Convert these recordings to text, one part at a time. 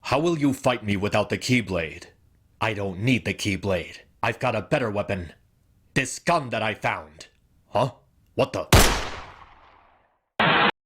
How will you fight me without the Keyblade? I don't need the Keyblade. I've got a better weapon. This gun that I found. Huh? What the?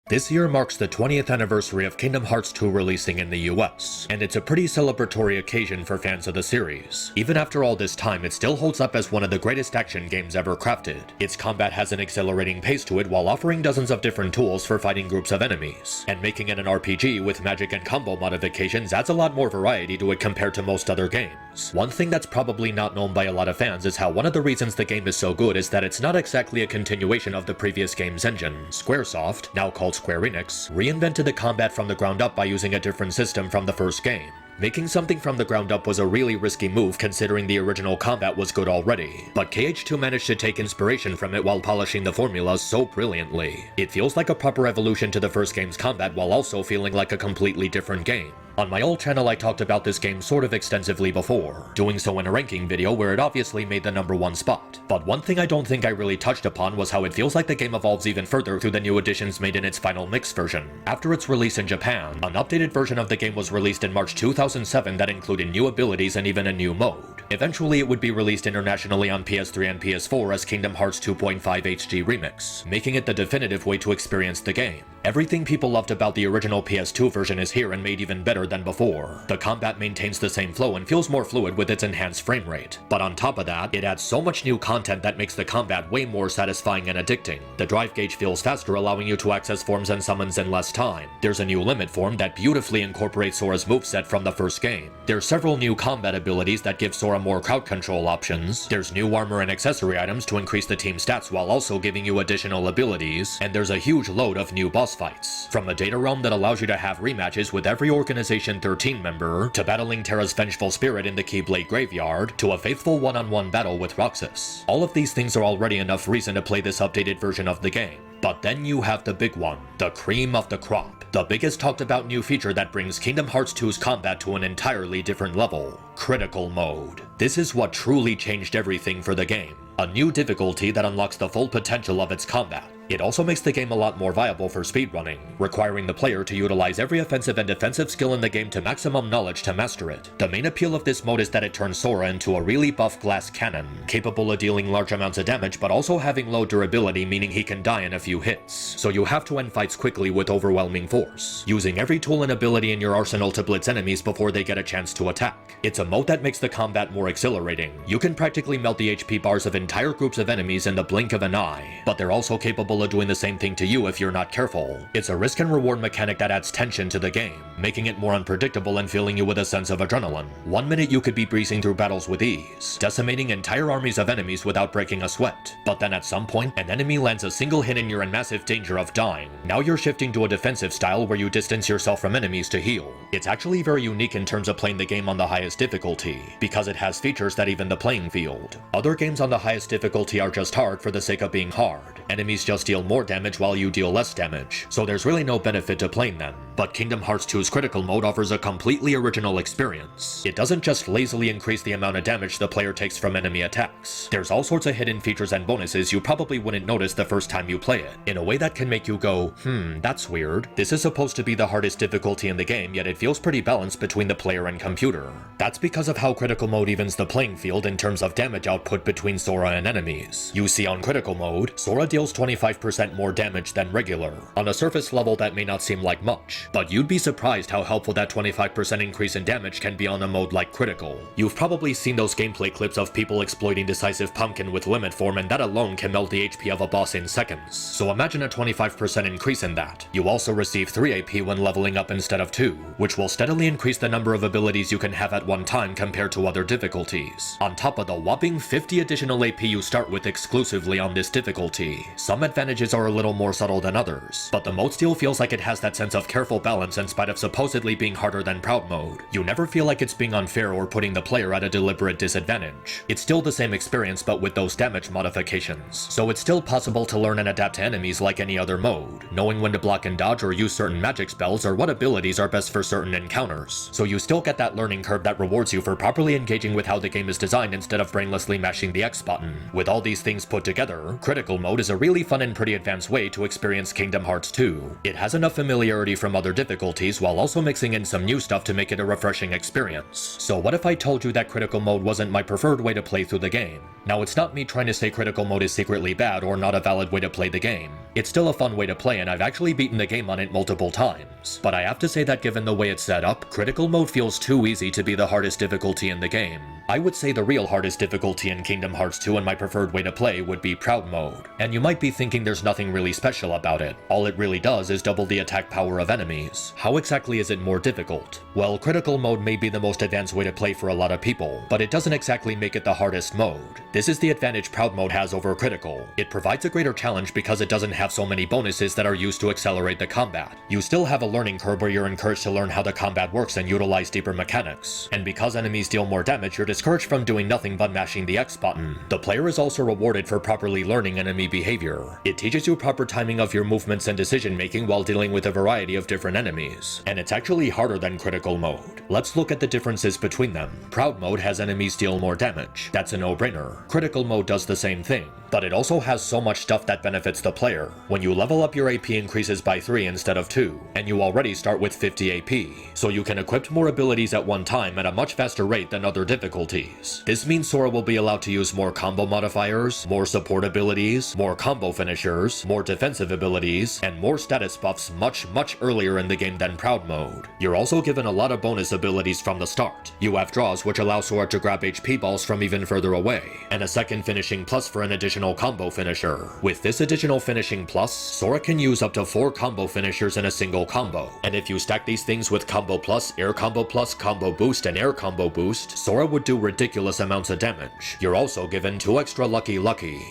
This year marks the 20th anniversary of Kingdom Hearts 2 releasing in the US, and it's a pretty celebratory occasion for fans of the series. Even after all this time, it still holds up as one of the greatest action games ever crafted. Its combat has an exhilarating pace to it while offering dozens of different tools for fighting groups of enemies, and making it an RPG with magic and combo modifications adds a lot more variety to it compared to most other games. One thing that's probably not known by a lot of fans is how one of the reasons the game is so good is that it's not exactly a continuation of the previous game's engine. Squaresoft, now called Square Enix, reinvented the combat from the ground up by using a different system from the first game. Making something from the ground up was a really risky move considering the original combat was good already, but KH2 managed to take inspiration from it while polishing the formula so brilliantly. It feels like a proper evolution to the first game's combat while also feeling like a completely different game. On my old channel I talked about this game sort of extensively before, doing so in a ranking video where it obviously made the #1 spot. But one thing I don't think I really touched upon was how it feels like the game evolves even further through the new additions made in its final mix version. After its release in Japan, an updated version of the game was released in March 2007 that included new abilities and even a new mode. Eventually it would be released internationally on PS3 and PS4 as Kingdom Hearts 2.5 HD Remix, making it the definitive way to experience the game. Everything people loved about the original PS2 version is here and made even better than before. The combat maintains the same flow and feels more fluid with its enhanced frame rate. But on top of that, it adds so much new content that makes the combat way more satisfying and addicting. The drive gauge feels faster, allowing you to access forms and summons in less time. There's a new limit form that beautifully incorporates Sora's moveset from the first game. There's several new combat abilities that give Sora more crowd control options. There's new armor and accessory items to increase the team's stats while also giving you additional abilities. And there's a huge load of new boss fights. From a data realm that allows you to have rematches with every Organization 13 member, to battling Terra's vengeful spirit in the Keyblade Graveyard, to a faithful one-on-one battle with Roxas. All of these things are already enough reason to play this updated version of the game. But then you have the big one, the cream of the crop. The biggest talked about new feature that brings Kingdom Hearts 2's combat to an entirely different level. Critical Mode. This is what truly changed everything for the game. A new difficulty that unlocks the full potential of its combat. It also makes the game a lot more viable for speedrunning, requiring the player to utilize every offensive and defensive skill in the game to maximum knowledge to master it. The main appeal of this mode is that it turns Sora into a really buff glass cannon, capable of dealing large amounts of damage but also having low durability, meaning he can die in a few hits. So you have to end fights quickly with overwhelming force, using every tool and ability in your arsenal to blitz enemies before they get a chance to attack. It's a mode that makes the combat more exhilarating. You can practically melt the HP bars of entire groups of enemies in the blink of an eye, but they're also capable of doing the same thing to you if you're not careful. It's a risk and reward mechanic that adds tension to the game, making it more unpredictable and filling you with a sense of adrenaline. One minute you could be breezing through battles with ease, decimating entire armies of enemies without breaking a sweat. But then at some point, an enemy lands a single hit and you're in massive danger of dying. Now you're shifting to a defensive style where you distance yourself from enemies to heal. It's actually very unique in terms of playing the game on the highest difficulty, because it has features that even the playing field. Other games on the highest difficulty are just hard for the sake of being hard. Enemies just deal more damage while you deal less damage, so there's really no benefit to playing them. But Kingdom Hearts 2's Critical Mode offers a completely original experience. It doesn't just lazily increase the amount of damage the player takes from enemy attacks. There's all sorts of hidden features and bonuses you probably wouldn't notice the first time you play it, in a way that can make you go, that's weird. This is supposed to be the hardest difficulty in the game, yet it feels pretty balanced between the player and computer. That's because of how Critical Mode evens the playing field in terms of damage output between Sora and enemies. You see, on Critical Mode, Sora deals 25% more damage than regular. On a surface level that may not seem like much, but you'd be surprised how helpful that 25% increase in damage can be on a mode like Critical. You've probably seen those gameplay clips of people exploiting Decisive Pumpkin with limit form, and that alone can melt the HP of a boss in seconds. So imagine a 25% increase in that. You also receive 3 AP when leveling up instead of 2, which will steadily increase the number of abilities you can have at one time compared to other difficulties. On top of the whopping 50 additional AP you start with exclusively on this difficulty. Some advantages are a little more subtle than others, but the mode still feels like it has that sense of careful balance in spite of supposedly being harder than Proud Mode. You never feel like it's being unfair or putting the player at a deliberate disadvantage. It's still the same experience but with those damage modifications, so it's still possible to learn and adapt to enemies like any other mode, knowing when to block and dodge or use certain magic spells or what abilities are best for certain encounters. So you still get that learning curve that rewards you for properly engaging with how the game is designed instead of brainlessly mashing the X button. With all these things put together, Critical Mode is a really fun and and pretty advanced way to experience Kingdom Hearts 2. It has enough familiarity from other difficulties while also mixing in some new stuff to make it a refreshing experience. So what if I told you that critical mode wasn't my preferred way to play through the game? Now it's not me trying to say critical mode is secretly bad or not a valid way to play the game. It's still a fun way to play and I've actually beaten the game on it multiple times. But I have to say that given the way it's set up, critical mode feels too easy to be the hardest difficulty in the game. I would say the real hardest difficulty in Kingdom Hearts 2 and my preferred way to play would be Proud Mode. And you might be thinking there's nothing really special about it. All it really does is double the attack power of enemies. How exactly is it more difficult? Well, critical mode may be the most advanced way to play for a lot of people, but it doesn't exactly make it the hardest mode. This is the advantage Proud Mode has over critical. It provides a greater challenge because it doesn't have so many bonuses that are used to accelerate the combat. You still have a learning curve where you're encouraged to learn how the combat works and utilize deeper mechanics. And because enemies deal more damage, you're discouraged from doing nothing but mashing the X button. The player is also rewarded for properly learning enemy behavior. It teaches you proper timing of your movements and decision making while dealing with a variety of different enemies. And it's actually harder than critical mode. Let's look at the differences between them. Proud mode has enemies deal more damage. That's a no-brainer. Critical mode does the same thing, but it also has so much stuff that benefits the player. When you level up, your AP increases by 3 instead of 2, and you already start with 50 AP, so you can equip more abilities at one time at a much faster rate than other difficulties. This means Sora will be allowed to use more combo modifiers, more support abilities, more combo finishers, more defensive abilities, and more status buffs much earlier in the game than Proud mode. You're also given a lot of bonus abilities from the start. You have draws which allow Sora to grab HP balls from even further away, and a second finishing plus for an additional combo finisher. With this additional finishing plus, Sora can use up to 4 combo finishers in a single combo, and if you stack these things with combo plus, combo boost, and air combo boost, Sora would do ridiculous amounts of damage. You're also given 2 extra Lucky,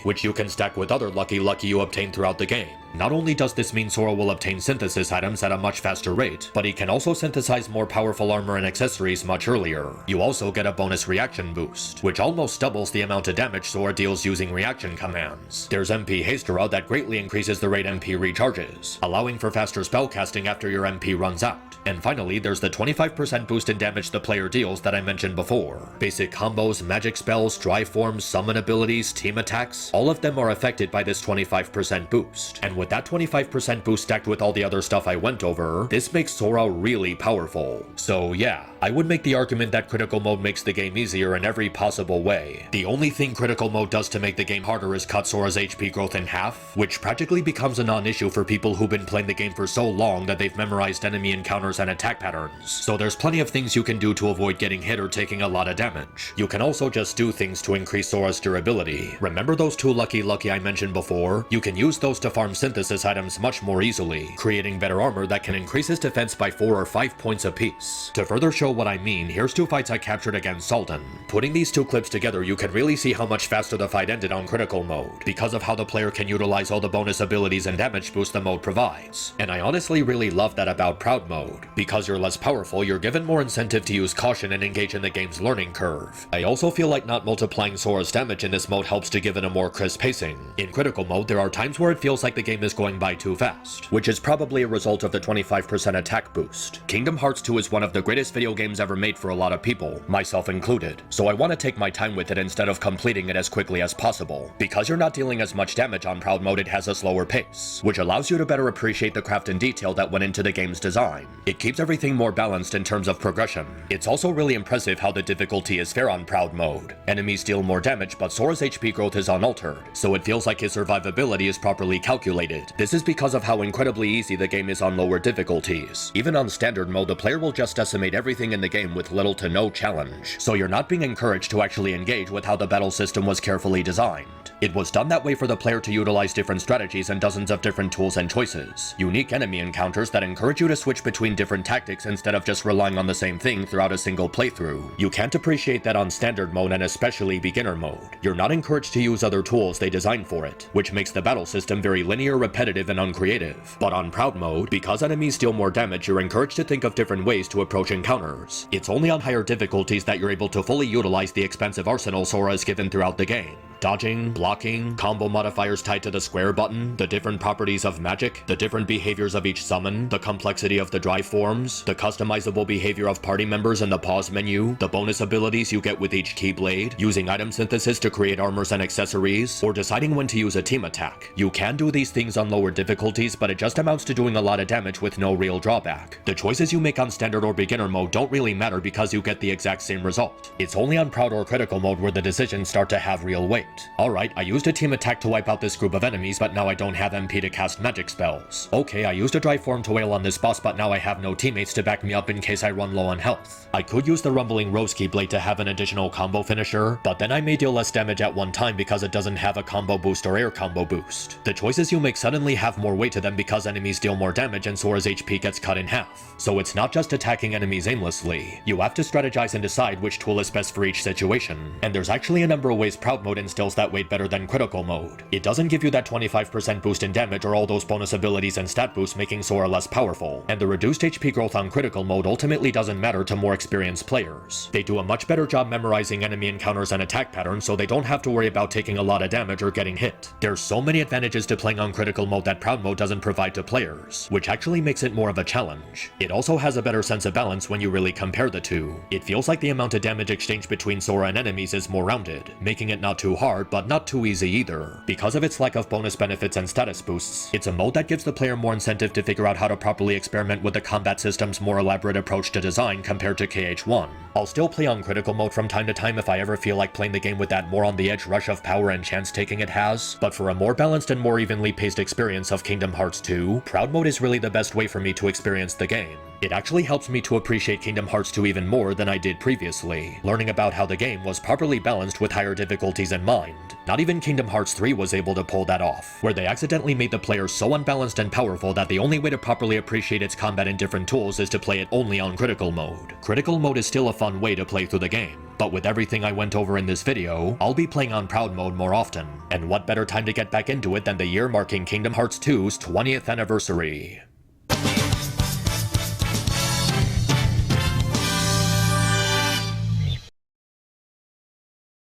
which you can stack with other Lucky you obtain throughout the game. Not only does this mean Sora will obtain synthesis items at a much faster rate, but he can also synthesize more powerful armor and accessories much earlier. You also get a bonus reaction boost, which almost doubles the amount of damage Sora deals using reaction commands. There's MP Hastera that greatly increases the rate MP recharges, allowing for faster spellcasting after your MP runs out. And finally, there's the 25% boost in damage the player deals that I mentioned before. Basic combos, magic spells, dry forms, summon abilities, team attacks, all of them are affected by this 25% boost. And with that 25% boost stacked with all the other stuff I went over, this makes Sora really powerful. So yeah, I would make the argument that critical mode makes the game easier in every possible way. The only thing critical mode does to make the game harder is cut Sora's HP growth in half, which practically becomes a non-issue for people who've been playing the game for so long that they've memorized enemy encounters and attack patterns. So there's plenty of things you can do to avoid getting hit or taking a lot of damage. You can also just do things to increase Sora's durability. Remember those 2 Lucky I mentioned before? You can use those to farm synthesis items much more easily, creating better armor that can increase his defense by 4 or 5 points apiece. To further show what I mean, here's 2 fights I captured against Salden. Putting these 2 clips together, you can really see how much faster the fight ended on critical mode, because of how the player can utilize all the bonus abilities and damage boost the mode provides. And I honestly really love that about Proud mode. Because you're less powerful, you're given more incentive to use caution and engage in the game's learning curve. I also feel like not multiplying Sora's damage in this mode helps to give it a more crisp pacing. In critical mode, there are times where it feels like the game is going by too fast, which is probably a result of the 25% attack boost. Kingdom Hearts 2 is one of the greatest video games ever made for a lot of people, myself included, so I want to take my time with it instead of completing it as quickly as possible. Because you're not dealing as much damage on Proud mode, it has a slower pace, which allows you to better appreciate the craft and detail that went into the game's design. It keeps everything more balanced in terms of progression. It's also really impressive how the difficulty is fair on Proud mode. Enemies deal more damage, but Sora's HP growth is unaltered, so it feels like his survivability is properly calculated. This is because of how incredibly easy the game is on lower difficulties. Even on standard mode, the player will just decimate everything in the game with little to no challenge, so you're not being encouraged to actually engage with how the battle system was carefully designed. It was done that way for the player to utilize different strategies and dozens of different tools and choices. Unique enemy encounters that encourage you to switch between different tactics instead of just relying on the same thing throughout a single playthrough. You can't appreciate that on standard mode and especially beginner mode. You're not encouraged to use other tools they designed for it, which makes the battle system very linear, repetitive, and uncreative. But on Proud mode, because enemies deal more damage, you're encouraged to think of different ways to approach encounters. It's only on higher difficulties that you're able to fully utilize the expansive arsenal Sora is given throughout the game. dodging, blocking, combo modifiers tied to the square button, the different properties of magic, the different behaviors of each summon, the complexity of the drive forms, the customizable behavior of party members in the pause menu, the bonus abilities you get with each keyblade, using item synthesis to create armors and accessories, or deciding when to use a team attack. You can do these things on lower difficulties, but it just amounts to doing a lot of damage with no real drawback. The choices you make on standard or beginner mode don't really matter because you get the exact same result. It's only on proud or critical mode where the decisions start to have real weight. Alright, I used a team attack to wipe out this group of enemies, but now I don't have MP to cast magic spells. Okay, I used a drive form to wail on this boss, but now I have no teammates to back me up in case I run low on health. I could use the rumbling rose keyblade to have an additional combo finisher, but then I may deal less damage at one time because it doesn't have a combo boost or air combo boost. The choices you make suddenly have more weight to them because enemies deal more damage and Sora's HP gets cut in half. So it's not just attacking enemies aimlessly. You have to strategize and decide which tool is best for each situation. And there's actually a number of ways proud mode instills that weight better than critical mode. It doesn't give you that 25% boost in damage or all those bonus abilities and stat boosts making Sora less powerful. And the reduced HP growth on critical mode ultimately doesn't matter to more experienced players. They do a much better job memorizing enemy encounters and attack patterns so they don't have to worry about taking a lot of damage or getting hit. There's so many advantages to playing on critical mode that proud mode doesn't provide to players, which actually makes it more of a challenge. It also has a better sense of balance when you really compare the two. It feels like the amount of damage exchange between Sora and enemies is more rounded, making it not too hard but not too easy either. Because of its lack of bonus benefits and status boosts, it's a mode that gives the player more incentive to figure out how to properly experiment with the combat system's more elaborate approach to design compared to KH1. I'll still play on critical mode from time to time if I ever feel like playing the game with that more on the edge rush of power and chance taking it has, but for a more balanced and more evenly paced experience of Kingdom Hearts 2, proud mode is really the best way for me to experience the game. It actually helps me to appreciate Kingdom Hearts 2 even more than I did previously, learning about how the game was properly balanced with higher difficulties in mind. Not even Kingdom Hearts 3 was able to pull that off, where they accidentally made the player so unbalanced and powerful that the only way to properly appreciate its combat in different tools is to play it only on critical mode. Critical mode is still a fun way to play through the game, but with everything I went over in this video, I'll be playing on proud mode more often. And what better time to get back into it than the year marking Kingdom Hearts 2's 20th anniversary.